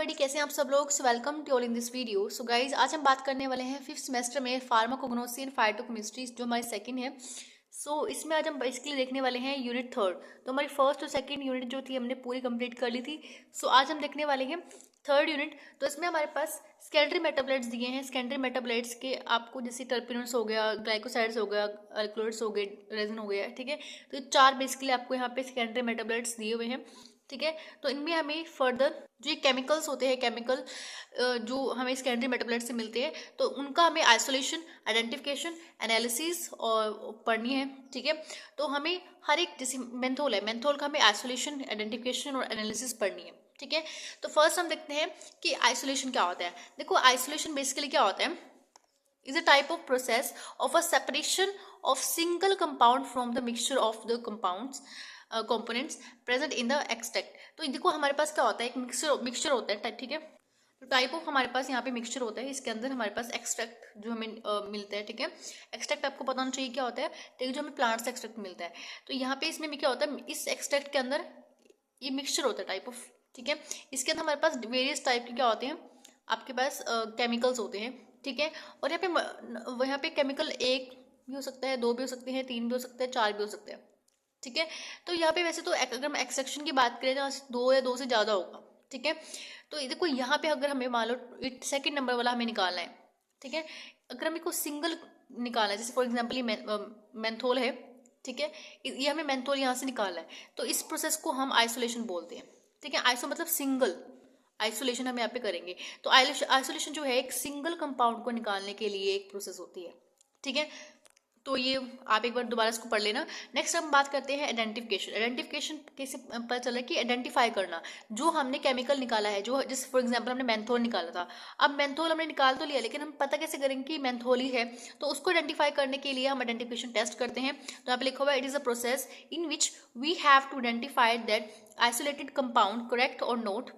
Everybody, कैसे हैं आप सब लोग। So welcome to all in this video. So guys, आज हम बात करने वाले हैं 5th सेमेस्टर में फार्माकोग्नोसी एंड फाइटोकेमिस्ट्री, जो हमारी सेकंड है। सो इसमें आज हम बेसिकली देखने वाले हैं यूनिट 3rd। तो हमारी फर्स्ट और सेकंड यूनिट जो थी हमने पूरी कंप्लीट कर ली थी। सो आज हम देखने वाले हैं 3rd यूनिट। तो इसमें हमारे पास सेकेंडरी मेटाबोलाइट्स दिए हैं। सेकेंडरी मेटाबोलाइट्स के आपको जैसे टर्पिनोइड्स हो गया, ग्लाइकोसाइड्स हो गया, अल्कलॉइड्स हो गए, रेजिन हो गया, ठीक है। तो ये 4 बेसिकली आपको यहाँ पे सेकेंडरी मेटाबोलाइट्स दिए हुए हैं, ठीक है। तो इनमें हमें फर्दर जो ये केमिकल्स होते हैं, केमिकल जो हमें सेकेंडरी मेटाबोलाइट से मिलते हैं, तो उनका हमें आइसोलेशन, आइडेंटिफिकेशन, एनालिसिस और पढ़नी है, ठीक है। तो हमें हर एक, जैसे मेंथोल है, मेंथोल का हमें आइसोलेशन, आइडेंटिफिकेशन और एनालिसिस पढ़नी है, ठीक है। तो फर्स्ट हम देखते हैं कि आइसोलेशन क्या होता है। देखो, आइसोलेशन बेसिकली क्या होता है, is a type of process of a separation of single compound from the mixture of the components present in the extract। तो देखो हमारे पास क्या होता है, एक मिक्सचर होता है, ठीक है। तो टाइप ऑफ हमारे पास यहाँ पे मिक्सचर होता है, इसके अंदर हमारे पास एक्सट्रैक्ट जो हमें मिलता है, ठीक है। एक्सट्रैक्ट आपको पता होना चाहिए क्या होता है, ठीक है, जो हमें प्लांट से एक्सट्रैक्ट मिलता है। तो यहाँ पे इसमें भी क्या होता है, इस एक्सट्रैक्ट के अंदर ये मिक्सचर होता है टाइप ऑफ, ठीक है। इसके अंदर हमारे पास वेरियस टाइप के क्या होते हैं, आपके पास केमिकल्स होते हैं, ठीक है। और यहाँ पे केमिकल एक भी हो सकता है, दो भी हो सकते हैं, तीन भी हो सकते हैं, चार भी हो सकते हैं, ठीक है। तो यहाँ पे वैसे तो अगर हम एक्सट्रैक्शन की बात करें तो दो या दो से ज़्यादा होगा, ठीक है। तो देखो यहाँ पे अगर हमें मान लो सेकेंड नंबर वाला हमें निकालना है, ठीक है। अगर हमें को सिंगल निकालना है, जैसे फॉर एग्जाम्पल ये मेंथोल है, ठीक है, ये हमें मेंथोल यहाँ से निकालना है, तो इस प्रोसेस को हम आइसोलेशन बोलते हैं, ठीक है। आइसो मतलब सिंगल, आइसोलेशन हम यहाँ पे करेंगे। तो आइसोलेशन जो है एक सिंगल कंपाउंड को निकालने के लिए एक प्रोसेस होती है, ठीक है। तो ये आप एक बार दोबारा इसको पढ़ लेना। नेक्स्ट हम बात करते हैं आइडेंटिफिकेशन। आइडेंटिफिकेशन कैसे पता चला कि आइडेंटिफाई करना, जो हमने केमिकल निकाला है, जो जैसे फॉर एग्जांपल हमने मेंथोल निकाला था। अब मेंथोल हमने निकाल तो लिया, लेकिन हम पता कैसे करेंगे कि मेंथोल ही है। तो उसको आइडेंटिफाई करने के लिए हम आइडेंटिफिकेशन टेस्ट करते हैं। तो यहाँ पे लिखा हुआ है, it is a process in which we have to identify that isolated compound correct और नॉट,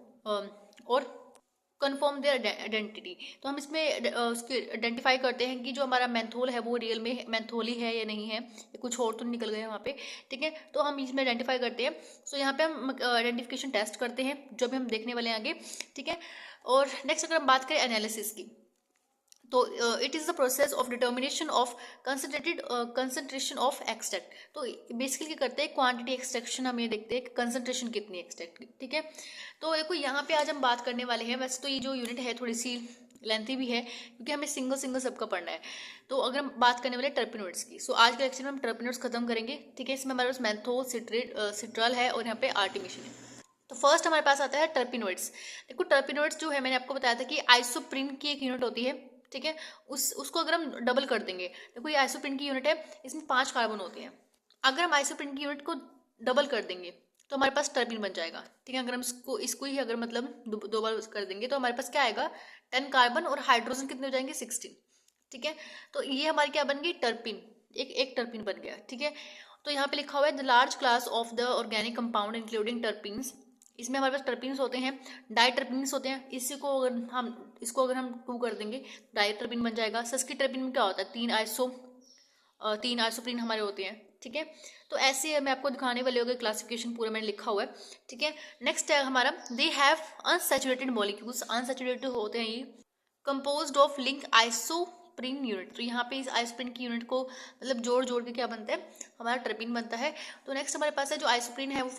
और कन्फर्म देयर आइडेंटिटी। तो हम इसमें उसकी आइडेंटिफाई करते हैं कि जो हमारा मेंथोल है वो रियल में मेंथोल ही है या नहीं है, या कुछ और तो निकल गए वहाँ पे, ठीक है। तो हम इसमें आइडेंटिफाई करते हैं। सो यहाँ पे हम आइडेंटिफिकेशन टेस्ट करते हैं, जो भी हम देखने वाले हैं आगे, ठीक है। और नेक्स्ट अगर हम बात करें एनालिसिस की, तो it is the process of determination of concentration of extract. तो बेसिकली क्या करते हैं, क्वांटिटी एक्सट्रैक्शन हम ये देखते हैं कि कंसनट्रेशन कितनी एक्सट्रैक्ट की, ठीक है। तो देखो यहाँ पे आज हम बात करने वाले हैं, वैसे तो ये जो यूनिट है थोड़ी सी लेंथी भी है, क्योंकि हमें सिंगल सिंगल सबका पढ़ना है। तो अगर हम बात करने वाले टर्पिनोइड्स की, सो आज के लेक्चर में हम टर्पिनोइड्स खत्म करेंगे, ठीक है। इसमें हमारे पास मेंथोल, सिट्रल है और यहाँ पे आर्टिमिशन है। तो फर्स्ट हमारे पास आता है टर्पिनोइड्स। देखो टर्पिनोइड्स जो है, मैंने आपको बताया था कि आइसोप्रिन की एक यूनिट होती है, ठीक है। उसको अगर हम डबल कर देंगे, देखो ये आइसोप्रिन की यूनिट है, इसमें 5 कार्बन होते हैं। अगर हम आइसोप्रिन की यूनिट को डबल कर देंगे तो हमारे पास टर्पिन बन जाएगा, ठीक है। अगर हम इसको ही अगर मतलब दो बार कर देंगे तो हमारे पास क्या आएगा, 10 कार्बन और हाइड्रोजन कितने हो जाएंगे, 16, ठीक है। तो ये हमारी क्या बन गई, टर्पिन, एक टर्पिन बन गया, ठीक है। तो यहाँ पे लिखा हुआ है the large class of the organic compound including terpenes. इसमें हमारे पास टर्पिन्स होते हैं, डाइटर्पिन्स होते हैं। इसको अगर हम 2 कर देंगे डाइटर्पिन बन जाएगा। सस्की टर्पिन में क्या होता है, 3 आइसोप्रीन हमारे होते हैं, ठीक है। तो ऐसे मैं आपको दिखाने वाले हो गए, क्लासिफिकेशन पूरा मैंने लिखा हुआ है, ठीक है। नेक्स्ट है हमारा, they have unsaturated molecules. Unsaturated होते हैं ये, composed of link isoprene unit. तो यहाँ पे इस आइसोप्रीन की यूनिट को मतलब जोड़ के क्या बनता है, हमारा टर्पिन बनता है। तो नेक्स्ट हमारे पास है जो आइसोप्रीन है, वो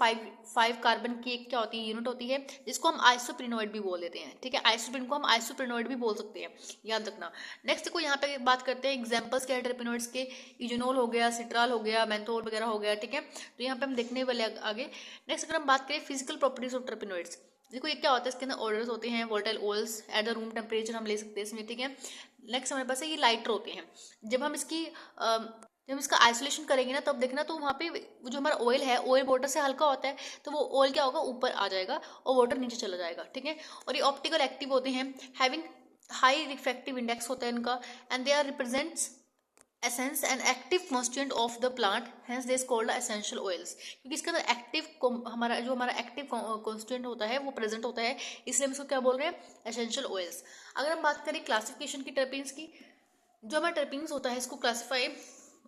5 कार्बन की एक क्या होती है, यूनिट होती है, जिसको हम आइसोप्रीनोइड भी बोल देते हैं, ठीक है। आइसोप्रीन को हम आइसोप्रीनोइड भी बोल सकते हैं, याद रखना। नेक्स्ट देखो यहाँ पे बात करते हैं एग्जाम्पल्स क्या है टर्पिनोइड्स के, इजोनोल हो गया, सिट्राल हो गया, मेंथोल वगैरह हो गया, ठीक है। तो यहाँ पे हम देखने वाले आगे। नेक्स्ट अगर हम बात करें फिजिकल प्रॉपर्टीज ऑफ टर्पिनोइड्स, देखो ये क्या होता है, इसके अंदर ऑर्डर्स होते हैं, volatile oils at the room temperature हम ले सकते हैं इसमें, ठीक है। नेक्स्ट हमारे पास है ये लाइटर होते हैं। जब इसका आइसोलेशन करेंगे ना, तब देखना तो वहाँ पे जो हमारा ऑयल है, ऑयल वाटर से हल्का होता है, तो वो ऑयल क्या होगा, ऊपर आ जाएगा और वाटर नीचे चला जाएगा, ठीक है। और ये ऑप्टिकल एक्टिव होते हैं, हैविंग हाई रिफ्रैक्टिव इंडेक्स होता है इनका, and they are represents essence and active constituent of the plant, hence they is called essential oils. क्योंकि इसके अंदर हमारा एक्टिव कॉन्स्टिट्यूएंट होता है वो प्रेजेंट होता है, इसलिए हम इसको क्या बोल रहे हैं, एसेंशियल ऑयल्स। अगर हम बात करें क्लासिफिकेशन की टर्पिन्स की, जो हमारा टर्पिन्स होता है इसको क्लासीफाई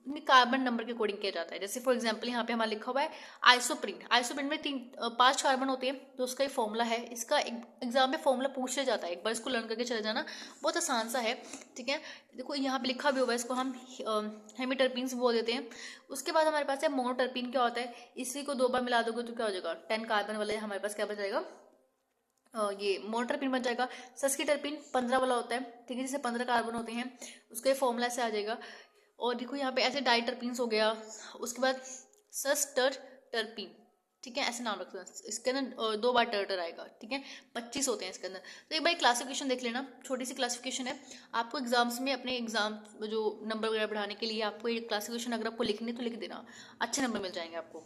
कार्बन नंबर के अकॉर्डिंग किया जाता है। जैसे फॉर एग्जांपल यहाँ पे हमारा लिखा हुआ है आइसोप्रीन, आइसोप्रीन में 5 कार्बन होते हैं, तो उसका एक फॉर्मूला है। इसका एग्जाम में फॉर्मूला पूछ लिया जाता है, एक बार इसको लर्न करके चले जाना, बहुत आसान सा है, ठीक है। देखो यहाँ पे लिखा भी हुआ है, इसको हम हेमिटरपीन्स बोल देते हैं। उसके बाद हमारे पास है मोनोटरपीन। क्या होता है, इसी को 2 बार मिला दोगे तो क्या हो जाएगा, 10 कार्बन वाले हमारे पास क्या बच जाएगा, ये मोनोटरपीन बन जाएगा। सस्किटरपीन 15 वाला होता है, ठीक है, जिससे 15 कार्बन होते हैं, उसका फॉर्मूला से आ जाएगा। और देखो यहाँ पे ऐसे डाइटरपीन्स हो गया। उसके बाद सस्टरटरपीन, ठीक है, ऐसे नाम रखते हैं। इसके अंदर 2 बार टर्टर आएगा, ठीक है, 25 होते हैं इसके अंदर। तो एक बार क्लासिफिकेशन देख लेना, छोटी सी क्लासिफिकेशन है। आपको एग्जाम्स में अपने एग्जाम जो नंबर वगैरह बढ़ाने के लिए आपको ये क्लासिफिकेशन अगर आपको लिखनी तो लिख देना, अच्छे नंबर मिल जाएंगे आपको।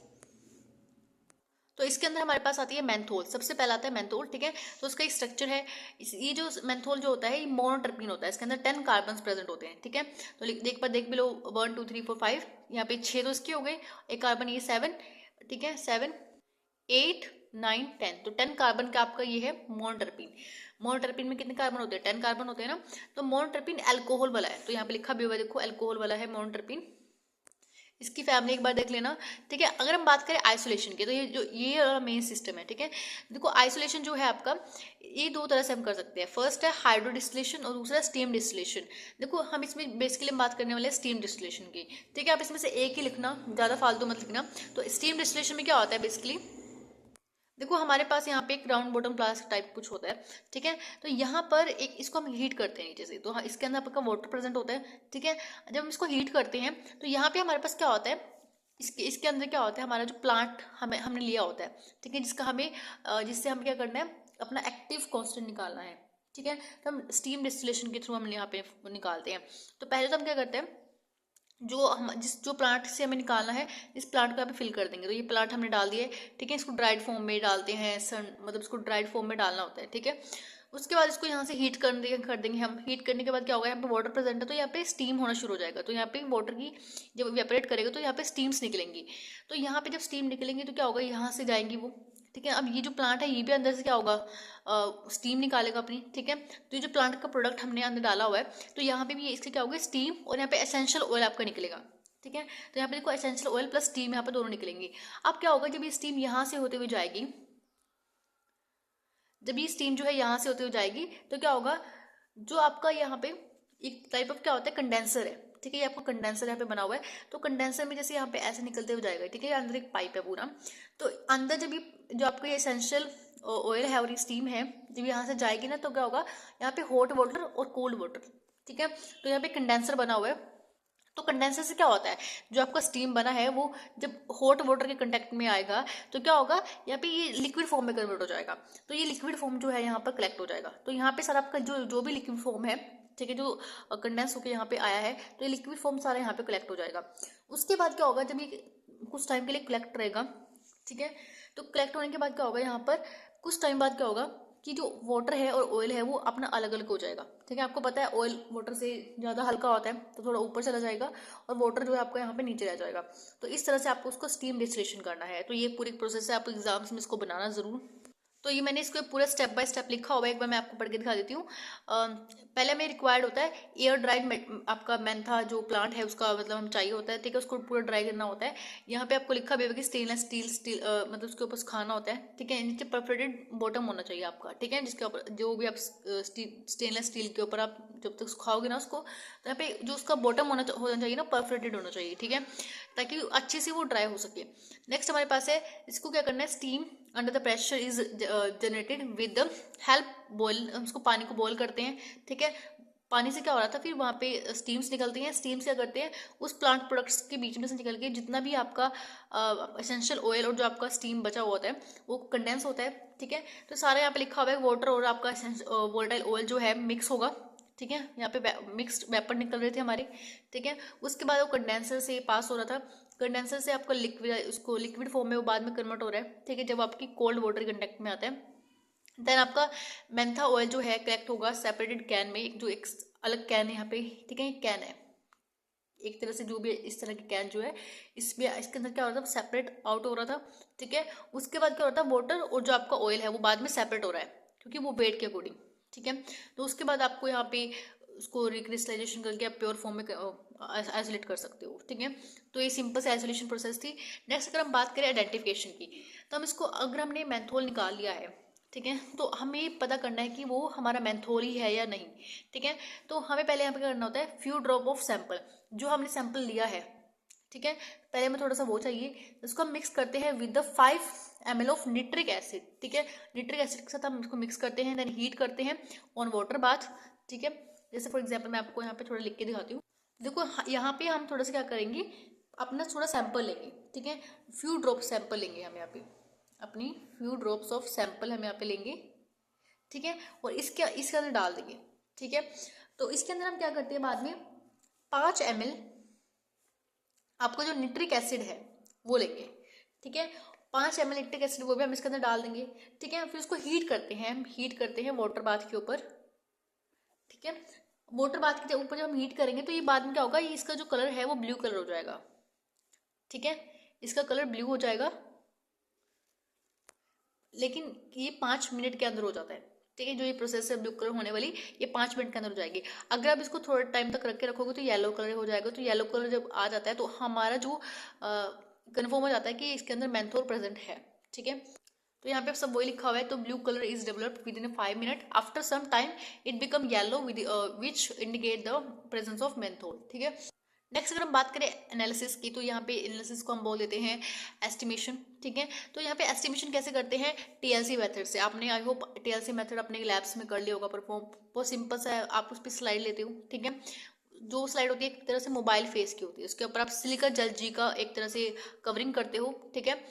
तो इसके अंदर हमारे पास आती है मेंथोल, सबसे पहला आता है मेंथोल, ठीक है। तो उसका एक स्ट्रक्चर है, ये जो मेंथोल जो होता है ये मोनोटरपीन होता है, इसके अंदर 10 कार्बन प्रेजेंट होते हैं, ठीक है। तो देख भी लो 1 2 3 4 5, यहाँ पे 6 तो इसके हो गए, एक कार्बन ये 7, ठीक है, 7 8 9 10, तो 10 कार्बन का आपका ये है मोनोटरपीन। मोनोटरपीन में कितने कार्बन होते हैं, 10 कार्बन होते हैं ना। तो मोनोटरपीन अल्कोहल वाला है, तो यहाँ पे लिखा भी हुआ है, देखो अल्कोहल वाला है मोनोटरपीन। इसकी फैमिली एक बार देख लेना, ठीक है। अगर हम बात करें आइसोलेशन की, तो ये मेन सिस्टम है, ठीक है। देखो आइसोलेशन जो है आपका, ये 2 तरह से हम कर सकते हैं। फर्स्ट है हाइड्रो डिस्टिलेशन और दूसरा स्टीम डिस्टिलेशन। देखो हम इसमें बेसिकली हम बात करने वाले हैं स्टीम डिस्टिलेशन की, ठीक है। आप इसमें से एक ही लिखना, ज़्यादा फालतू मत लिखना। तो स्टीम डिस्टिलेशन में क्या होता है बेसिकली, देखो हमारे पास यहाँ पे एक राउंड बॉटम ग्लास टाइप कुछ होता है, ठीक है। तो यहाँ पर एक इसको हम हीट करते हैं नीचे से, तो इसके अंदर आपका वाटर प्रेजेंट होता है, ठीक है। जब हम इसको हीट करते हैं तो यहाँ पे हमारे पास क्या होता है, इसके अंदर क्या होता है, हमारा जो प्लांट हमने लिया होता है, ठीक है, जिससे हम क्या करना है, अपना एक्टिव कॉन्स्टेंट निकालना है, ठीक है। तो हम स्टीम डिस्टिलेशन के थ्रू हम यहाँ पे निकालते हैं। तो पहले तो हम क्या करते हैं, जो प्लांट से हमें निकालना है, इस प्लांट को यहाँ पे फिल कर देंगे। तो ये प्लांट हमने डाल दिया है, ठीक है। इसको ड्राइड फॉर्म में डालते हैं, मतलब इसको ड्राइड फॉर्म में डालना होता है, ठीक है। उसके बाद इसको यहाँ से हीट कर देंगे हम। हीट करने के बाद क्या होगा, यहाँ पे वाटर प्रेजेंट है, तो यहाँ पे स्टीम होना शुरू हो जाएगा। तो यहाँ पे वाटर की जब इवेपोरेट करेगा तो यहाँ पे स्टीम्स निकलेंगी। तो यहाँ पे जब स्टीम निकलेंगी तो क्या होगा, यहाँ से जाएंगी वो, ठीक है। अब ये जो प्लांट है ये भी अंदर से क्या होगा, स्टीम निकालेगा अपनी, ठीक है। तो ये जो प्लांट का प्रोडक्ट हमने अंदर डाला हुआ है, तो यहाँ पे भी इससे क्या होगा, स्टीम और यहाँ पे एसेंशियल ऑयल आपका निकलेगा, ठीक है। तो यहाँ पे देखो एसेंशियल ऑयल प्लस स्टीम यहाँ पे दोनों निकलेंगी। अब क्या होगा, जब ये स्टीम यहाँ से होते हुए जाएगी, जब ये स्टीम जो है यहाँ से होते हुए जाएगी, तो क्या होगा, जो आपका यहाँ पे एक टाइप ऑफ क्या होता है, कंडेंसर है, ठीक है। ये आपका कंडेंसर यहाँ पे बना हुआ है। तो कंडेंसर में जैसे यहाँ पे ऐसे निकलते हुए जाएगा, ठीक है, अंदर एक पाइप है पूरा। तो अंदर जब ये जो आपका ये एसेंशियल ऑयल है और ये स्टीम है, जब यहाँ से जाएगी ना, तो क्या होगा, यहाँ पे हॉट वाटर और कोल्ड वाटर, ठीक है। तो यहाँ पे कंडेंसर बना हुआ है। तो कंडेंसर से क्या होता है, जो आपका स्टीम बना है वो जब हॉट वाटर के कंटेक्ट में आएगा तो क्या होगा, यहाँ पे ये लिक्विड फॉर्म में कन्वर्ट हो जाएगा। तो ये लिक्विड फॉर्म जो है यहाँ पर कलेक्ट हो जाएगा। तो यहाँ पे सर आपका जो भी लिक्विड फॉर्म है, ठीक है, जो कंडेंस होकर यहाँ पे आया है, तो ये लिक्विड फॉर्म सारा यहाँ पे कलेक्ट हो जाएगा। उसके बाद क्या होगा, जब ये कुछ टाइम के लिए कलेक्ट रहेगा, ठीक है, तो कलेक्ट होने के बाद क्या होगा, यहाँ पर कुछ टाइम बाद क्या होगा कि जो वाटर है और ऑयल है वो अपना अलग अलग हो जाएगा, ठीक है। आपको पता है ऑयल वाटर से ज़्यादा हल्का होता है, तो थोड़ा ऊपर चला जाएगा और वाटर जो है आपका यहाँ पे नीचे रह जाएगा। तो इस तरह से आपको उसको स्टीम डिस्टिलेशन करना है। तो ये पूरी प्रोसेस है, आपको एग्जाम्स में इसको बनाना जरूर। तो ये मैंने इसको पूरा स्टेप बाय स्टेप लिखा हुआ है, एक बार मैं आपको पढ़ के दिखा देती हूँ। पहले में रिक्वायर्ड होता है एयर ड्राइड आपका मेंथा जो प्लांट है उसका मतलब हम चाहिए होता है, ठीक है, उसको पूरा ड्राई करना होता है। यहाँ पे आपको लिखा भी होगा कि स्टेनलेस स्टील मतलब उसके ऊपर सुखाना होता है, ठीक है। नीचे परफोरेटेड बॉटम होना चाहिए आपका, ठीक है, जिसके ऊपर जो भी आप स्टेनलेस स्टील के ऊपर आप जब तक सुखाओगे ना उसको, तो यहाँ पे जो उसका बॉटम होना चाहिए ना, परफोरेटेड होना चाहिए, ठीक है, ताकि अच्छे से वो ड्राई हो सके। नेक्स्ट हमारे पास है, इसको क्या करना है, steam under the pressure is generated with the help boil, हम उसको पानी को बॉयल करते हैं, ठीक है। पानी से क्या हो रहा था, फिर वहाँ पे स्टीम्स निकलती हैं। स्टीम्स क्या करते हैं, उस प्लांट प्रोडक्ट्स के बीच में से निकल के जितना भी आपका एसेंशियल ऑयल और जो आपका स्टीम बचा हुआ होता है वो कंडेंस होता है, ठीक है। तो सारा यहाँ पे लिखा हुआ है, वाटर और आपका वोलेटाइल ऑयल जो है मिक्स होगा, ठीक है। यहाँ पे मिक्स्ड वेपर निकल रहे थे हमारे, ठीक है। उसके बाद वो कंडेंसर से पास हो रहा था, कंडेंसर से आपका लिक्विड, उसको लिक्विड फॉर्म में वो बाद में कन्वर्ट हो रहा है, ठीक है, जब आपकी कोल्ड वाटर कंटेक्ट में आता है। देन आपका मेंथा ऑयल जो है कलेक्ट होगा सेपरेटेड कैन में, एक अलग कैन है यहाँ पे, ठीक है, कैन है एक तरह से, जो भी इस तरह की कैन जो है इसमें, इसके अंदर क्या हो रहा था, सेपरेट आउट हो रहा था, ठीक है। उसके बाद क्या होता है, वाटर और जो आपका ऑयल है वो बाद में सेपरेट हो रहा है क्योंकि वो वेट के अकॉर्डिंग, ठीक है। तो उसके बाद आपको यहाँ पे उसको रिक्रिस्टलाइजेशन करके आप प्योर फॉर्म में आइसोलेट कर सकते हो, ठीक है। तो ये सिंपल से आइसोलेशन प्रोसेस थी। नेक्स्ट अगर हम बात करें आइडेंटिफिकेशन की, तो हम इसको अगर हमने मेंथोल निकाल लिया है, ठीक है, तो हमें पता करना है कि वो हमारा मेंथोल ही है या नहीं, ठीक है। तो हमें पहले यहाँ पे क्या करना होता है, फ्यू ड्रॉप ऑफ सैंपल, जो हमने सैंपल लिया है, ठीक है, पहले हमें थोड़ा सा वो चाहिए, इसको हम मिक्स करते हैं with the 5 ml of nitric acid, ठीक है। निट्रिक एसिड के साथ हम इसको मिक्स करते हैं, देन हीट करते हैं ऑन वाटर बाथ, ठीक है। जैसे फॉर एग्जांपल मैं आपको यहाँ पे थोड़ा लिख के दिखाती हूँ। देखो यहाँ पे हम थोड़ा सा क्या करेंगे, अपना थोड़ा सैंपल लेंगे, ठीक है, फ्यू ड्रॉप सैंपल लेंगे हम यहाँ पे, अपनी फ्यू ड्रॉप्स ऑफ सैंपल हम यहाँ पे लेंगे, ठीक है, और इसके अंदर डाल देंगे, ठीक है। तो इसके अंदर हम क्या करते हैं, बाद में 5 ml आपका जो निट्रिक एसिड है वो लेंगे, ठीक है। 5 ml निट्रिक एसिड वो भी हम इसके अंदर डाल देंगे, ठीक है। फिर उसको हीट करते हैं, हम हीट करते हैं वाटर बाथ के ऊपर, ठीक है। वाटर बाथ के ऊपर जब हम हीट करेंगे तो ये बाद में क्या होगा, ये इसका जो कलर है वो ब्लू कलर हो जाएगा, ठीक है, इसका कलर ब्लू हो जाएगा, लेकिन ये 5 मिनट के अंदर हो जाता है, ठीक है। जो ये प्रोसेस है ब्लू कलर होने वाली, ये 5 मिनट के अंदर हो जाएगी। अगर आप इसको थोड़ा टाइम तक रख के रखोगे तो येलो कलर हो जाएगा। तो येलो कलर जब आ जाता है तो हमारा जो कन्फर्म हो जाता है कि इसके अंदर मेंथोल प्रेजेंट है, ठीक है। तो यहाँ पे सब वही लिखा हुआ है। तो blue colour is developed within 5 minute, after some time it become yellow with which indicate the presence of menthol, ठीक है। नेक्स्ट अगर हम बात करें एनालिसिस की, तो यहाँ पे एनालिसिस को हम बोल देते हैं एस्टिमेशन, ठीक है। तो यहाँ पे एस्टिमेशन कैसे करते हैं, टीएलसी मेथड से। आपने आई होप टीएलसी मेथड अपने लैब्स में कर लिया होगा परफॉर्म। बहुत सिंपल सा है, आप उस पर स्लाइड लेते हो, ठीक है। जो स्लाइड होती है एक तरह से मोबाइल फेस की होती है, उसके ऊपर आप सिलिका जेल जी का एक तरह से कवरिंग करते हो, ठीक है।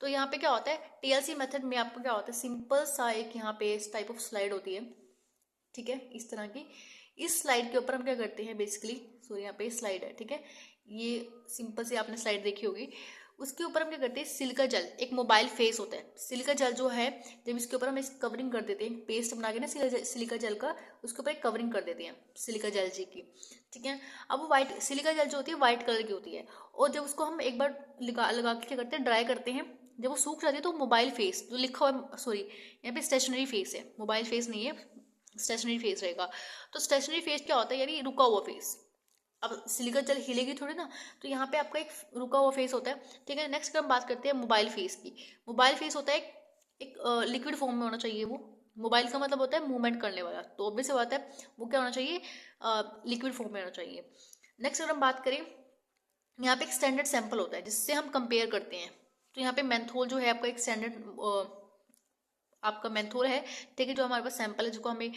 तो यहाँ पे क्या होता है, टीएलसी मेथड में आपको क्या होता है, सिंपल सा एक यहाँ पे इस टाइप ऑफ स्लाइड होती है, ठीक है, इस तरह की। इस स्लाइड के ऊपर हम क्या करते हैं बेसिकली, सो यहाँ पे स्लाइड है, ठीक है, ये सिंपल से आपने स्लाइड देखी होगी। उसके ऊपर हम क्या करते हैं, सिलिका जेल, एक मोबाइल फेस होता है। सिलिका जेल जो है, जब इसके ऊपर हम इस कवरिंग कर देते हैं, पेस्ट बना के ना सिलिका जेल का, उसके ऊपर एक कवरिंग कर देते हैं सिलिका जेल जी की, ठीक है। अब वो वाइट सिलिका जेल जो होती है वाइट कलर की होती है, और जब उसको हम एक बार लगा के क्या करते हैं, ड्राई करते हैं, जब वो सूख जाती है तो मोबाइल फेस जो लिखा हुआ, सॉरी यहाँ पे स्टेशनरी फेस है, मोबाइल फेस नहीं है, स्टेशनरी फेस रहेगा। तो स्टेशनरी फेस क्या होता है, यानी रुका हुआ फेस। अब सिलिका जेल हिलेगी थोड़ी ना, तो यहाँ पे आपका एक रुका हुआ फेस होता है, ठीक है। नेक्स्ट हम बात करते हैं मोबाइल फेस की। मोबाइल फेस होता है एक लिक्विड फॉर्म में होना चाहिए वो। मोबाइल का मतलब होता है मूवमेंट करने वाला, तो ऑब्वियस बात है वो क्या होना चाहिए, लिक्विड फॉर्म में होना चाहिए। नेक्स्ट अगर हम बात करें, यहाँ पे एक स्टैंडर्ड सैंपल होता है जिससे हम कंपेयर करते हैं। तो यहाँ पे मेंथोल जो है आपका एक स्टैंडर्ड आपका मेंथोल है, ठीक है, जो हमारे पास सैंपल है, जिसको हमें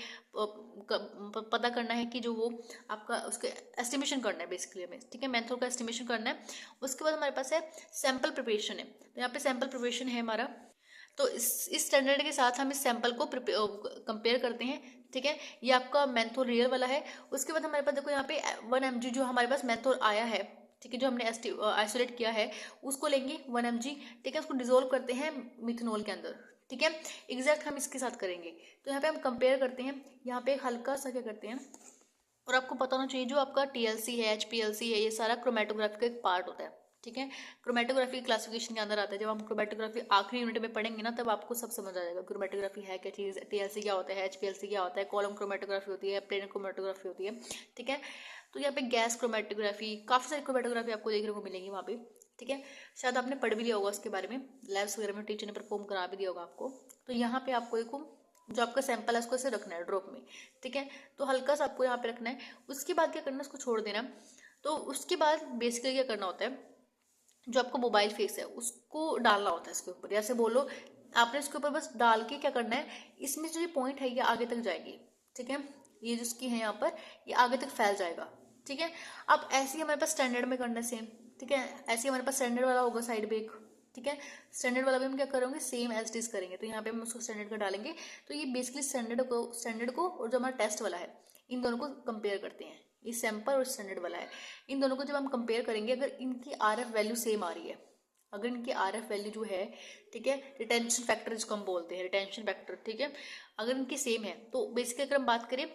पता करना है कि जो वो आपका उसके एस्टिमेशन करना है बेसिकली हमें, ठीक है, मेंथोल का एस्टिमेशन करना है। उसके बाद हमारे पास है सैंपल प्रिपरेशन है। तो यहाँ पे सैंपल प्रिपरेशन है हमारा, तो इस स्टैंडर्ड के साथ हम इस सैंपल को कंपेयर करते हैं, ठीक है। ये आपका मेंथोल रियल वाला है। उसके बाद हमारे पास देखो यहाँ पे 1 mg जो हमारे पास मेंथोल आया है, ठीक है, जो हमने आइसोलेट किया है, उसको लेंगे 1 mg, ठीक है, उसको डिजोल्व करते हैं मिथेनॉल के अंदर, ठीक है। एग्जैक्ट हम इसके साथ करेंगे। तो यहाँ पे हम कंपेयर करते हैं, यहाँ पे हल्का सा क्या करते हैं, और आपको पता होना चाहिए जो आपका टीएलसी है, एचपीएलसी है, ये सारा क्रोमेटोग्राफी का एक पार्ट होता है, ठीक है। क्रोमेटोग्राफी क्लासिफिकेशन के अंदर आता है। जब हम क्रोमेटोग्राफी आखिरी यूनिट में पढ़ेंगे ना, तब आपको सब समझ आ जाएगा क्रोमेटोग्राफी है क्या चीज़, टीएलसी क्या होता है, एचपीएलसी क्या होता है, कॉलम क्रोमेटोग्राफी होती है, प्लेन क्रोमेटोग्राफी होती है, ठीक है। तो यहाँ पे गैस क्रोमेटोग्राफी, काफ़ी सारी क्रोमेटोग्राफी आपको देखने को मिलेगी वहाँ पे, ठीक है। शायद आपने पढ़ भी लिया होगा उसके बारे में, लैब्स वगैरह में टीचर ने परफॉर्म करा भी दिया होगा आपको। तो यहाँ पे आपको एक जो आपका सैंपल है उसको ऐसे रखना है ड्रॉप में, ठीक है। तो हल्का सा आपको यहाँ पे रखना है। उसके बाद क्या करना है, उसको छोड़ देना। तो उसके बाद बेसिकली क्या करना होता है, जो आपका मोबाइल फेस है उसको डालना होता है इसके ऊपर, जैसे बोलो आपने इसके ऊपर बस डाल के क्या करना है, इसमें जो ये पॉइंट है ये आगे तक जाएगी, ठीक है, ये जिसकी है यहाँ पर ये आगे तक फैल जाएगा, ठीक है। अब ऐसे ही हमारे पास स्टैंडर्ड में करना है सेम, ठीक है। ऐसे ही हमारे पास स्टैंडर्ड वाला होगा साइड पे एक, ठीक है। स्टैंडर्ड वाला भी हम क्या करेंगे, सेम एज इट इज करेंगे। तो यहाँ पे हम उसको स्टैंडर्ड का डालेंगे। तो ये बेसिकली स्टैंडर्ड को और जो हमारा टेस्ट वाला है इन दोनों को कंपेयर करते हैं। ये सैंपल और स्टैंडर्ड वाला है, इन दोनों को जब हम कंपेयर करेंगे, अगर इनकी आरएफ वैल्यू सेम आ रही है, अगर इनकी आरएफ वैल्यू जो है, ठीक है, रिटेंशन फैक्टर जिसको हम बोलते हैं, रिटेंशन फैक्टर, ठीक है, अगर इनकी सेम है तो बेसिकली अगर हम बात करें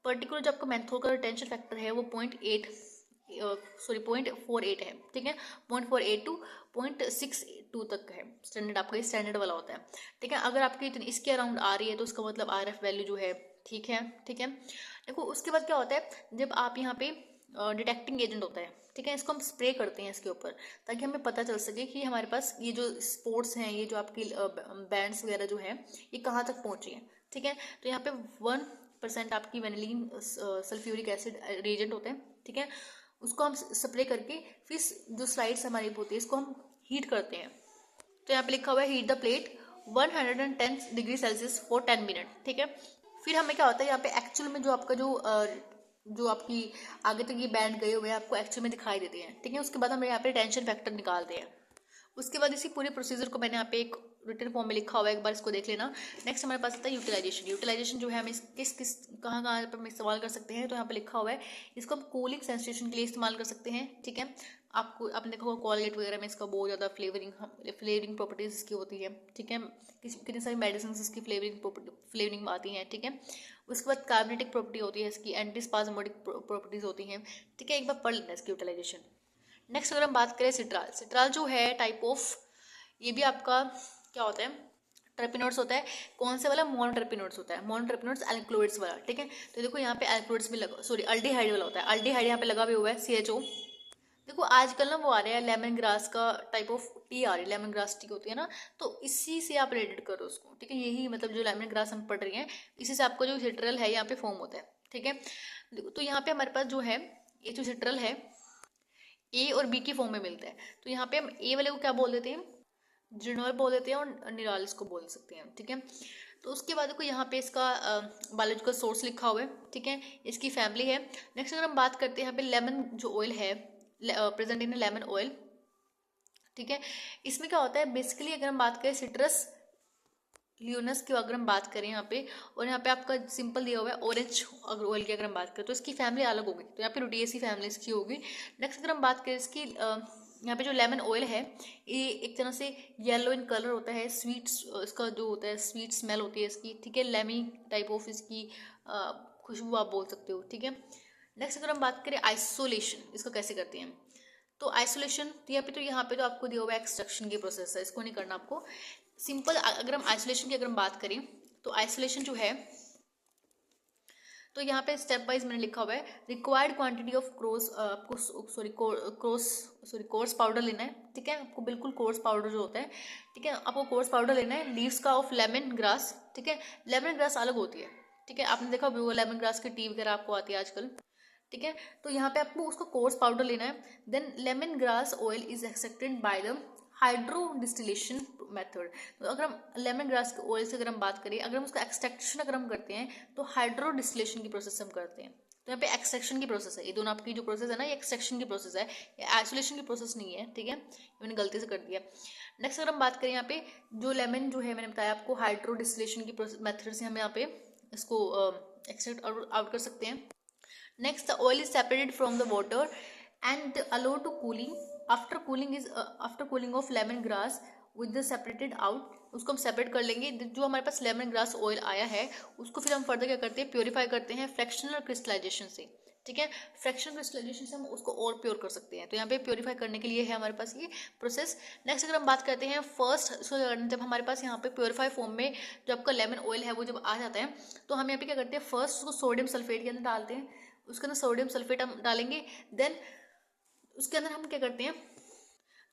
पर्टिकुलर जो आपका मेंथोल का रिटेंशन फैक्टर है वो 0.48 है, ठीक है, 0.48 टू 0.62 तक है। स्टैंडर्ड आपका ये स्टैंडर्ड वाला होता है, ठीक है। अगर आपकी इतनी इसके अराउंड आ रही है तो उसका मतलब आरएफ वैल्यू जो है ठीक है, ठीक है। देखो उसके बाद क्या होता है, जब आप यहाँ पे डिटेक्टिंग एजेंट होता है, ठीक है। इसको हम स्प्रे करते हैं इसके ऊपर ताकि हमें पता चल सके कि हमारे पास ये जो स्पोर्ट्स हैं, ये जो आपकी बैंड्स वगैरह जो हैं, ये कहाँ तक पहुँची हैं, ठीक है। तो यहाँ पे 1% आपकी वेनिलीन सल्फ्यूरिक एसिड रिएजेंट होते हैं, ठीक है। उसको हम स्प्रे करके फिर जो स्लाइड्स हमारी होती है इसको हम हीट करते हैं। तो यहाँ पे लिखा हुआ है heat the plate 110 degree Celsius for 10 minute, ठीक है। फिर हमें क्या होता है यहाँ पे एक्चुअल में जो आपका जो आपकी आगे तक ये बैंड गए हुए हैं आपको एक्चुअल में दिखाई देते हैं, ठीक है। उसके बाद हम यहाँ पे टेंशन फैक्टर निकालते हैं। उसके बाद इसी पूरे प्रोसीजर को मैंने यहाँ पे एक रिटन फॉर्म में लिखा हुआ है, एक बार इसको देख लेना। नेक्स्ट हमारे पास आता है यूटिलाइजेशन। यूटिलाइजेशन जो है हम किस कहाँ पर हम इस्तेमाल कर सकते हैं, तो यहाँ पे लिखा हुआ है इसको हम कूलिंग सेंसेशन के लिए इस्तेमाल कर सकते हैं, ठीक है। आपने देखा होगा कोलगेट वगैरह में इसका बहुत ज़्यादा फ्लेवरिंग प्रॉपर्टीज इसकी होती है, ठीक है। कितनी सारी मेडिसिन इसकी फ्लेवरिंग आती हैं, ठीक है। उसके बाद कार्बोनेटिक प्रॉपर्टी होती है इसकी, एंटीस्पाज्मोटिक प्रॉपर्टीज होती हैं, ठीक है। एक बार पढ़ लेना इसकी यूटिलाइजेशन। नेक्स्ट अगर हम बात करें सिट्राल, सिट्राल जो है टाइप ऑफ, ये भी आपका क्या होता है, टर्पिनोइड्स होता है। कौन से वाला? मोनोटर्पिनोइड्स होता है, मोनोटर्पिनोइड्स एल्कलोइड्स वाला, ठीक है। तो देखो यहाँ पे एल्कलोइड्स भी लगा, सॉरी अल्डिहाइड वाला होता है, अल्डिहाइड यहाँ पे लगा भी हुआ है CHO। देखो आजकल ना वो आ रहा है लेमन ग्रास का टाइप ऑफ टी आ रही है, लेमन ग्रास टी होती है ना, तो इसी से आप रिलेटेड करो उसको, ठीक है। यही मतलब जो लेमन ग्रास हम पढ़ रही हैं इसी से आपको जो सिट्रल है यहाँ पे फॉर्म होता है, ठीक है। तो यहाँ पे हमारे पास जो है ये जो सिट्रल है A और B की फॉर्म में मिलता है। तो यहाँ पे हम A वाले को क्या बोल देते हैं? जिनोल बोल देते हैं और निरालिस को बोल सकते हैं, ठीक है। तो उसके बाद देखो यहाँ पे इसका बायोलॉजिकल सोर्स लिखा हुआ है, ठीक है। इसकी फैमिली है। नेक्स्ट अगर हम बात करते हैं यहाँ पे लेमन जो ऑयल है, प्रेजेंट इन लेमन ऑयल, ठीक है। इसमें क्या होता है बेसिकली, अगर हम बात करें सिट्रस लियोनस की अगर हम बात करें यहाँ पे, और यहाँ पे आपका सिंपल दिया हुआ है ऑरेंज अगर ऑयल की अगर हम बात करें तो इसकी फैमिली अलग होगी, तो यहाँ पे रूटिएसी फैमिली इसकी होगी। नेक्स्ट अगर हम बात करें इसकी यहाँ पे जो लेमन ऑयल है ये एक तरह से येलो इन कलर होता है, स्वीट्स इसका जो होता है स्वीट स्मेल होती है इसकी, ठीक है। लेमी टाइप ऑफ इसकी खुशबू आप बोल सकते हो, ठीक है। नेक्स्ट अगर हम बात करें आइसोलेशन, इसको कैसे करते हैं, तो आइसोलेशन यहाँ पे तो आपको दिया हुआ है एक्सट्रैक्शन की प्रोसेस है, इसको नहीं करना आपको। सिंपल अगर हम आइसोलेशन की अगर हम बात करें तो आइसोलेशन जो है, तो यहाँ पे स्टेप वाइज मैंने लिखा हुआ है required quantity of course powder लेना है, ठीक है। आपको बिल्कुल कोर्स पाउडर जो होता है, ठीक है, आपको कोर्स पाउडर लेना है लीव्स का ऑफ लेमन ग्रास, ठीक है। लेमन ग्रास अलग होती है, ठीक है, आपने देखा लेमन ग्रास की टी वगैरह आपको आती है आजकल, ठीक है। तो यहाँ पे आपको उसको कोर्स पाउडर लेना है। Then lemongrass oil is extracted by the hydro distillation method. तो अगर हम लेमन ग्रास ऑयल से अगर हम बात करें, अगर हम उसका एक्सट्रैक्शन अगर हम करते हैं तो हाइड्रो डिस्टिलेशन की प्रोसेस हम करते हैं। तो यहाँ पे एक्सट्रैक्शन की प्रोसेस है, ये दोनों आपकी जो प्रोसेस है ना, ये एक्सट्रैक्शन की प्रोसेस है, ये आइसोलेशन की प्रोसेस नहीं है, ठीक है। मैंने गलती से कर दिया। नेक्स्ट अगर हम बात करें यहाँ पे जो लेमन जो है मैंने बताया आपको हाइड्रो डिस्टिलेशन की प्रोसेस मेथड से हम यहाँ पे इसको एक्सट्रैक्ट आउट कर सकते हैं। Next, the oil is separated from the water and allowed to cooling. After cooling of lemongrass with the separated out, उसको हम सेपरेट कर लेंगे। जो हमारे पास लेमन ग्रास ऑयल आया है उसको फिर हम फर्दर क्या करते हैं, प्योरीफाई करते हैं फ्रैक्शनल क्रिस्टलाइजेशन से, ठीक है। फ्रैक्शनल क्रिस्टलाइजेशन से हम उसको और प्योर कर सकते हैं। तो यहाँ पे प्योरीफाई करने के लिए है हमारे पास ये प्रोसेस। नेक्स्ट अगर हम बात करते हैं फर्स्ट, जब हमारे पास यहाँ पे प्योरीफाई फॉर्म में जो आपका लेमन ऑयल है वो जब आ जाता है तो हम यहाँ पे क्या करते हैं, फर्स्ट उसको सोडियम सल्फेट के अंदर डालते हैं, उसके अंदर सोडियम सल्फेट हम डालेंगे। देन उसके अंदर हम क्या करते हैं,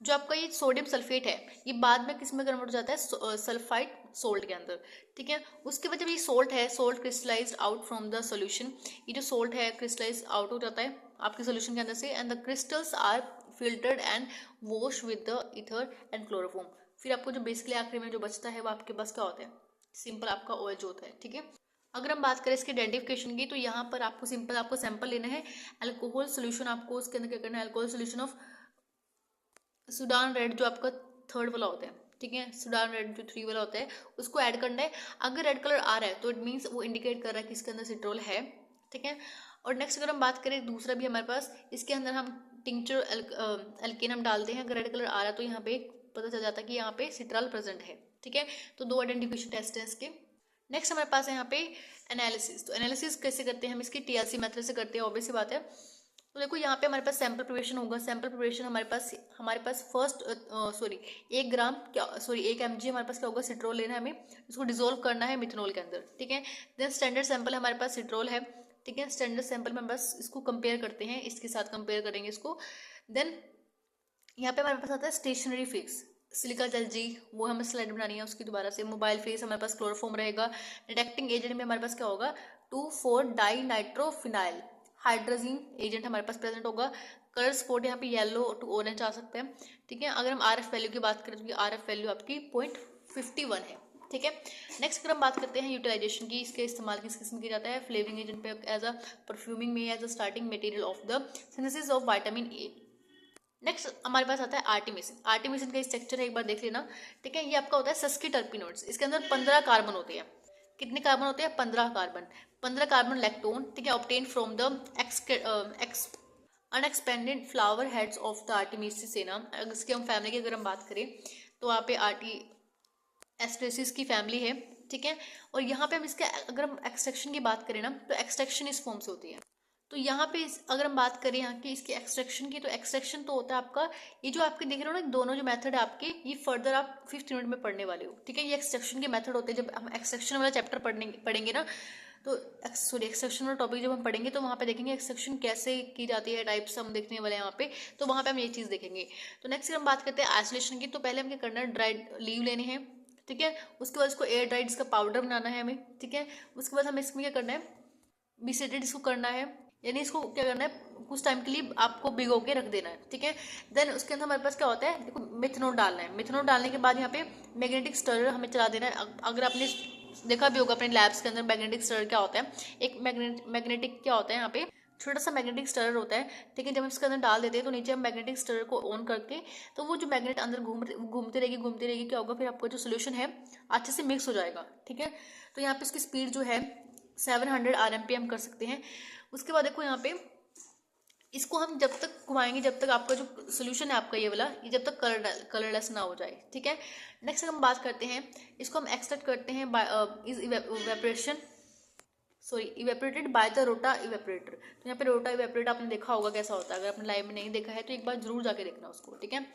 जो आपका ये सोडियम सल्फेट है ये बाद में किस में कन्वर्ट हो जाता है, सल्फाइड सोल्ट के अंदर, ठीक है। उसके बाद जब ये सोल्ट है, salt crystallised out from the solution, ये जो सोल्ट है क्रिस्टलाइज आउट हो जाता है आपके सोल्यूशन के अंदर से, and the crystals are filtered and wash with the ether and chloroform. फिर आपको जो बेसिकली आखिरी में जो बचता है वो आपके पास क्या होता है, सिंपल आपका ऑयल जो होता है, ठीक है। अगर हम बात करें इसके आइडेंटिफिकेशन की, तो यहाँ पर आपको सिंपल आपको सैंपल लेना है, अल्कोहल सोल्यूशन आपको उसके अंदर क्या करना है, alcohol solution of Sudan red जो आपका थर्ड वाला होता है, ठीक है, सुडान रेड जो 3 वाला होता है उसको ऐड करना है। अगर रेड कलर आ रहा है तो इट मीन्स वो इंडिकेट कर रहा है कि इसके अंदर सिट्रोल है, ठीक है। और नेक्स्ट अगर हम बात करें दूसरा भी हमारे पास, इसके अंदर हम टिंक्चर एल्केन हम डालते हैं, अगर रेड कलर आ रहा है तो यहाँ पे पता चल जाता है कि यहाँ पे सिट्रल प्रेजेंट है, ठीक है। तो 2 आइडेंटिफिकेशन टेस्ट है इसके। नेक्स्ट हमारे पास है यहाँ पे एनालिसिस। तो एनालिसिस कैसे करते हैं हम, इसकी TLC मेथड से करते हैं, ऑब्वियस सी बात है। तो देखो यहाँ पे हमारे पास सैंपल प्रिपरेशन होगा। सैंपल प्रिपरेशन हमारे पास फर्स्ट 1 ग्राम क्या 1 mg हमारे पास क्या होगा, सिट्रोल लेना है हमें, इसको डिसोल्व करना है मिथनॉल के अंदर, ठीक है। देन स्टैंडर्ड सैंपल हमारे पास सिट्रोल है, ठीक है। स्टैंडर्ड सैंपल में बस इसको कंपेयर करते हैं, इसके साथ कंपेयर करेंगे इसको। देन यहाँ पे हमारे पास आता है स्टेशनरी फिक्स, सिलिका जेल जी, वो हमें स्लाइड बनानी है उसकी दोबारा से। मोबाइल फेस हमारे पास क्लोरोफॉर्म रहेगा। डिटेक्टिंग एजेंट में हमारे पास क्या होगा, 2,4 डाई नाइट्रोफिनाइल हाइड्रोजीन एजेंट हमारे पास प्रेजेंट होगा। कलर स्पॉट यहाँ पे येलो टू ऑरेंज आ सकते हैं, ठीक है। अगर हम RF वैल्यू की बात करें तो RF वैल्यू आपकी 0.51 है, ठीक है। नेक्स्ट अगर हम बात करते हैं यूटिलाइजेशन की, इसके इस्तेमाल किस किस में किया जाता है, फ्लेवरिंग एजेंट पे, एज अ परफ्यूमिंग में, as a starting material of the synthesis of vitamin A. Next हमारे पास आता है आर्टिमिसिन। आर्टिमिसिन का स्ट्रक्चर है, एक बार देख लेना, ठीक है। ये आपका होता है सस्की टर्पिनोइड्स। इसके अंदर 15 कार्बन होते हैं। कितने कार्बन होते हैं, 15 कार्बन। 15 कार्बन लैक्टोन, ठीक है, obtained from the unexpanded flower heads of the artemisia. इसके हम फैमिली की अगर हम बात करें तो वहाँ पे एस्ट्रेसिस की फैमिली है, ठीक है। और यहाँ पे हम इसके अगर हम एक्सट्रैक्शन की बात करें ना, तो एक्सट्रैक्शन इस फॉर्म से होती है। तो यहाँ पे अगर हम बात करें यहाँ की इसके एक्सट्रैक्शन की, तो एक्सट्रैक्शन तो होता है आपका, ये जो आपके देख रहे हो ना दोनों जो मेथड है आपके, ये फर्दर आप 5th यूनिट में पढ़ने वाले हो, ठीक है। ये एक्सट्रैक्शन के मेथड होते हैं। जब हम एक्सट्रैक्शन वाला चैप्टर पढ़ेंगे ना, तो सॉरी एक्सट्रैक्शन वाला टॉपिक जब हम पढ़ेंगे तो वहाँ पे देखेंगे एक्सट्रैक्शन कैसे की जाती है, टाइप्स हम देखने वाले हैं वहाँ पे, तो वहाँ पे हम ये चीज़ देखेंगे। तो नेक्स्ट हम बात करते हैं आइसोलेशन की। तो पहले हम क्या करना है, ड्राइड लीव लेने हैं, ठीक है। उसके बाद इसको एयर ड्राइड इसका पाउडर बनाना है हमें, ठीक है। उसके बाद हमें इसमें क्या करना है, बीसेटेड इसको करना है, यानी इसको क्या करना है, कुछ टाइम के लिए आपको भिगो के रख देना है, ठीक है। देन उसके अंदर हमारे पास क्या होता है, देखो मिथनॉल डालना है। मिथनॉल डालने के बाद यहाँ पे मैग्नेटिक स्टरर हमें चला देना है। अगर आपने देखा भी होगा अपने लैब्स के अंदर मैग्नेटिक स्टरर क्या होता है, एक मैग्नेटिक क्या होता है, यहाँ पे छोटा सा मैग्नेटिक स्टरर होता है, ठीक है। जब हम इसके अंदर डाल देते हैं तो नीचे हम मैग्नेटिक स्टरर को ऑन करके, तो वो जो मैग्नेट अंदर घूमती रहेगी, क्या होगा, फिर आपका जो सोल्यूशन है अच्छे से मिक्स हो जाएगा, ठीक है। तो यहाँ पे इसकी स्पीड जो है 700 RMP कर सकते हैं। उसके बाद देखो यहाँ पे इसको हम जब तक घुमाएंगे जब तक आपका जो सोल्यूशन है आपका ये वाला, ये जब तक कलरलेस ना हो जाए, ठीक है। नेक्स्ट हम बात करते हैं, इसको हम एक्सट्रैक्ट करते हैं इवेपोरेटेड बाय द रोटा इवेपोरेटर। तो यहाँ पे रोटा इवेपोरेटर आपने देखा होगा कैसा होता है, अगर आपने लाइव में नहीं देखा है तो एक बार जरूर जाके देखना उसको, ठीक है।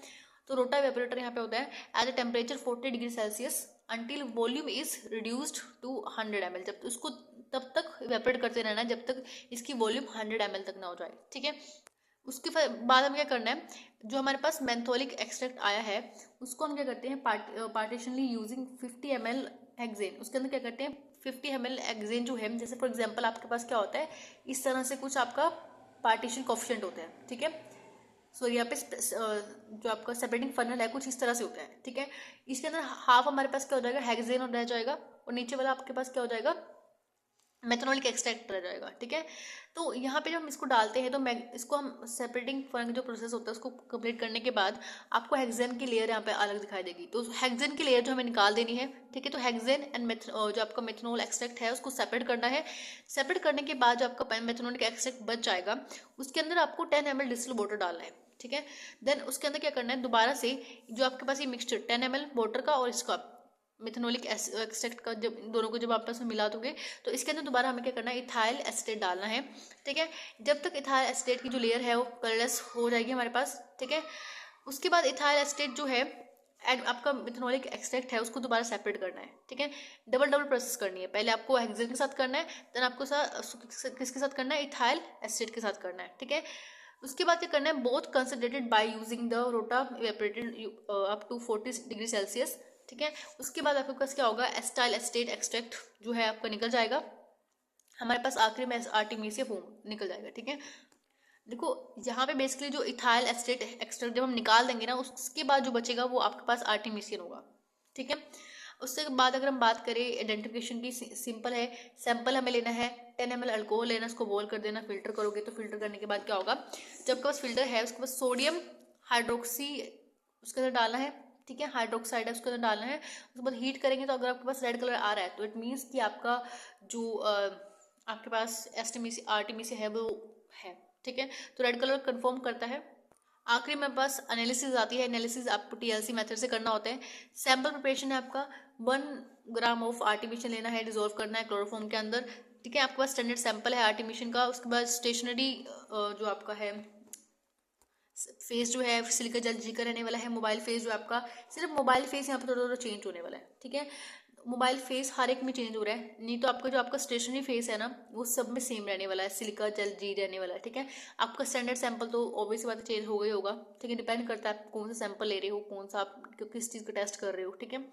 तो रोटा इवेपोरेटर यहाँ पे होता है at a temperature 40 degree Celsius until volume is reduced to 100 ml। जब उसको तब तक इवेपोरेट करते रहना है जब तक इसकी वॉल्यूम 100 ml तक ना हो जाए, ठीक है। उसके बाद हमें क्या करना है, जो हमारे पास मेंथोलिक एक्सट्रैक्ट आया है उसको हम क्या करते हैं, पार्टीशनली यूजिंग 50 ml हेक्सेन। उसके अंदर क्या करते हैं, 50 ml हेक्सेन जो है, जैसे फॉर एग्जांपल आपके पास क्या होता है, इस तरह से कुछ आपका पार्टीशन कोफिशिएंट होता है, ठीक है। सो यहाँ पे जो आपका सेपरेटिंग फनल है कुछ इस तरह से होता है, ठीक है। इसके अंदर हाफ हमारे पास क्या हो जाएगा, हेक्सेन रह जाएगा, और नीचे वाला आपके पास क्या हो जाएगा, मेथनॉलिक एक्सट्रैक्ट रह जाएगा, ठीक है। तो यहाँ पे जब हम इसको डालते हैं तो इसको हम सेपरेटिंग फन जो प्रोसेस होता है उसको कंप्लीट करने के बाद आपको हेक्सेन की लेयर यहाँ पे अलग दिखाई देगी। तो हेक्सेन की लेयर जो हमें निकाल देनी है, ठीक है। तो हेक्सेन एंड जो आपका मेथनॉल एक्सट्रैक्ट है उसको सेपरेट करना है। सेपरेट करने के बाद जो आपका मेथनॉलिक एक्सट्रैक्ट बच जाएगा उसके अंदर आपको 10 ml डिस्टिल वाटर डालना है, ठीक है। देन उसके अंदर क्या करना है, दोबारा से जो आपके पास ये मिक्सचर 10 ml वाटर का और इसका मिथेनोलिक एक्सट्रैक्ट का जब दोनों को जब आपस में मिला दोगे तो इसके अंदर दोबारा हमें क्या करना है, इथाइल एसिटेट डालना है, ठीक है। जब तक इथाइल एसिटेट की जो लेयर है वो कलरलेस हो जाएगी हमारे पास, ठीक है। उसके बाद इथाइल एसिटेट जो है आपका मिथेनोलिक एक्सट्रैक्ट है उसको दोबारा सेपरेट करना है, ठीक है। डबल प्रोसेस करनी है, पहले आपको हेक्सेन के साथ करना है, देन आपको किसके साथ करना है, इथाइल एसिटेट के साथ करना है, ठीक है। उसके बाद क्या करना है, both concentrated by using the rota evaporated up to 40 degree Celsius, ठीक है। उसके बाद आपके पास क्या होगा, एस्टाइल एस्टेट एक्सट्रैक्ट जो है आपका निकल जाएगा हमारे पास, आखिरी में आर्टिमिसिया फॉर्म निकल जाएगा, ठीक है। देखो यहाँ पे बेसिकली जो इथाइल एस्टेट एक्सट्रैक्ट जब हम निकाल देंगे ना उसके बाद जो बचेगा वो आपके पास आर्टिमिसियन होगा, ठीक है। उसके बाद अगर हम बात करें आइडेंटिफिकेशन की, सिंपल है, सैंपल हमें लेना है, 10 ml अल्कोहल लेना, उसको बॉयल कर देना, फिल्टर करोगे तो फिल्टर करने के बाद क्या होगा, जब आपके पास फिल्टर है उसके पास सोडियम हाइड्रोक्सी उसके अंदर डालना है, ठीक है। हाइड्रोक्साइड है उसके अंदर डालना है। उसके बाद हीट करेंगे तो अगर आपके पास रेड कलर आ रहा है तो इट मीन्स कि आपका जो आपके पास आर्टिमिसिया है वो है, ठीक है। तो रेड कलर कंफर्म करता है। आखिरी में बस एनालिसिस आती है, एनालिसिस आपको TLC मेथड से करना होता है। सैम्पल प्रिपरेशन है आपका 1 ग्राम ऑफ आर्टिमिशन लेना है, डिजोल्व करना है क्लोरोफॉर्म के अंदर, ठीक है। आपके पास स्टैंडर्ड सैंपल है आर्टिमिशन का। उसके बाद स्टेशनरी जो आपका है फेस जो है सिलिका जेल जी का रहने वाला है। मोबाइल फेस जो आपका सिर्फ मोबाइल फेस यहाँ पर थोड़ा थोड़ा चेंज होने वाला है, ठीक है। मोबाइल फेस हर एक में चेंज हो रहा है, नहीं तो आपका जो आपका स्टेशनरी फेस है ना वो सब में सेम रहने वाला है, सिलिका जेल जी रहने वाला है, ठीक है। आपका स्टैंडर्ड सैंपल तो ऑब्वियस बात चेंज हो गई होगा, ठीक है, डिपेंड करता है आप कौन सा सैंपल ले रहे हो, कौन सा आप किस चीज़ का टेस्ट कर रहे हो, ठीक है।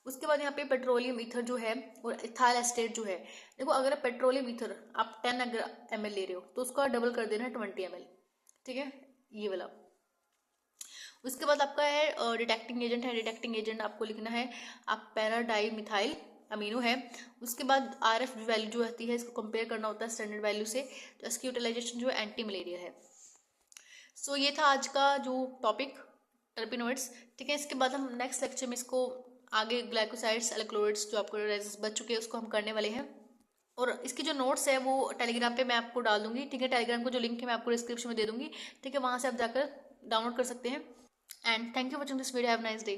उसके बाद यहाँ पे पेट्रोलियम ईथर जो है और इथाइल एस्टेट जो है, देखो अगर पेट्रोलियम ईथर आप 10 अगर ml ले रहे हो तो उसका डबल कर देना है 20 ml, ठीक है, ये वाला। उसके बाद आपका है डिटेक्टिंग एजेंट है, डिटेक्टिंग एजेंट आपको लिखना है आप पैराडाई मिथाइल अमीनो है। उसके बाद RF वैल्यू जो आती है इसको कंपेयर करना होता है स्टैंडर्ड वैल्यू से, तो इसकी यूटिलाइजेशन जो है एंटी मलेरिया है। सो ये था आज का जो टॉपिक टर्पिनोइड्स, ठीक है। इसके बाद हम नेक्स्ट लेक्चर में इसको आगे ग्लाइकोसाइड्स एल्कलॉइड्स जो आपको बच चुके हैं उसको हम करने वाले हैं। और इसकी जो नोट्स है वो टेलीग्राम पे मैं आपको डाल दूंगी, ठीक है। टेलीग्राम को जो लिंक है मैं आपको डिस्क्रिप्शन में दे दूंगी, ठीक है, वहां से आप जाकर डाउनलोड कर सकते हैं। And thank you for watching this video, have a nice day.